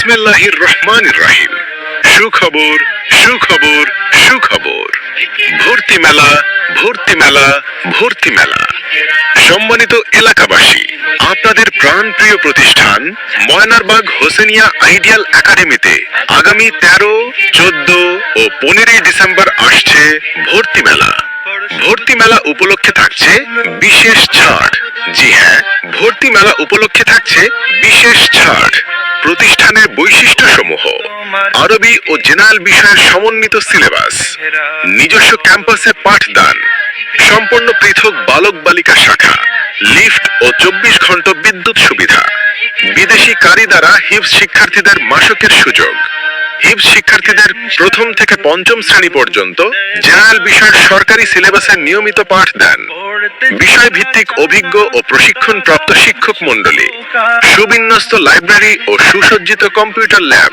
বিসমিল্লাহির রহমানির রহিম। সুখবর, সুখবর, সুখবর। ভর্তি মেলা, ভর্তি মেলা, ভর্তি মেলা। সম্মানিত এলাকাবাসী, আপনাদের প্রাণপ্রিয় প্রতিষ্ঠান ময়নারবাগ হোসেনিয়া আইডিয়াল একাডেমিতে আগামী 13, 14 ও 15 ডিসেম্বর আসছে ভর্তি মেলা। ভর্তি মেলা উপলক্ষে থাকছে বিশেষ ছাড়। জি হ্যাঁ, ভর্তি মেলা উপলক্ষে থাকছে বিশেষ ছাড়। প্রতিষ্ঠানের বৈশিষ্ট্যসমূহ: আরবি ও জেনারেল বিষয়ের সমন্বিত সিলেবাস, নিজস্ব ক্যাম্পাসে পাঠদান, সম্পূর্ণ পৃথক বালক বালিকা শাখা, লিফট ও 24 ঘন্টা বিদ্যুৎ সুবিধা, বিদেশি কারি দ্বারা হিফজ শিক্ষার্থীদের মাসকের সুযোগ, হিফজ শিক্ষার্থীদের প্রথম থেকে পঞ্চম শ্রেণী পর্যন্ত জেনারেল বিষয়ের সরকারি সিলেবাসের নিয়মিত পাঠদান, বিষয় ভিত্তিক অভিজ্ঞ ও প্রশিক্ষণপ্রাপ্ত শিক্ষক মণ্ডলী, সুবিন্যস্ত লাইব্রেরি ও সুসজ্জিত কম্পিউটার ল্যাব।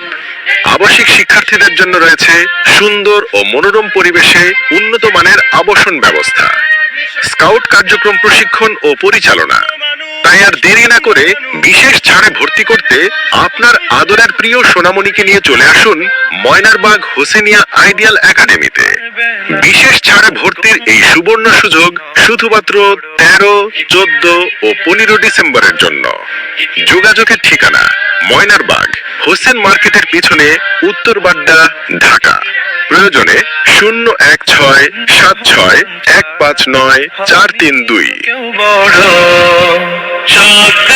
আবাসিক শিক্ষার্থীদের জন্য রয়েছে সুন্দর ও মনোরম পরিবেশে উন্নত মানের আবাসন ব্যবস্থা, স্কাউট কার্যক্রম প্রশিক্ষণ ও পরিচালনা। তাই আর দেরি না করে বিশেষ ছাড়ে ভর্তি করতে আপনার আদরের প্রিয় সোনামণিকে নিয়ে চলে আসুন ময়নারবাগ হোসেনিয়া আইডিয়াল একাডেমিতে। বিশেষ ছাড়ে ভর্তির এই সুবর্ণ সুযোগ শুধুমাত্র 13, 14 ও 15 ডিসেম্বরের জন্য। যোগাযোগের ঠিকানা ময়নারবাগ হোসেন মার্কেটের পিছনে, উত্তর বাড্ডা, ঢাকা। প্রয়োজনে 01676159432।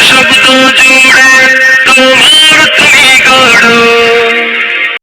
শব্দ জুড়ে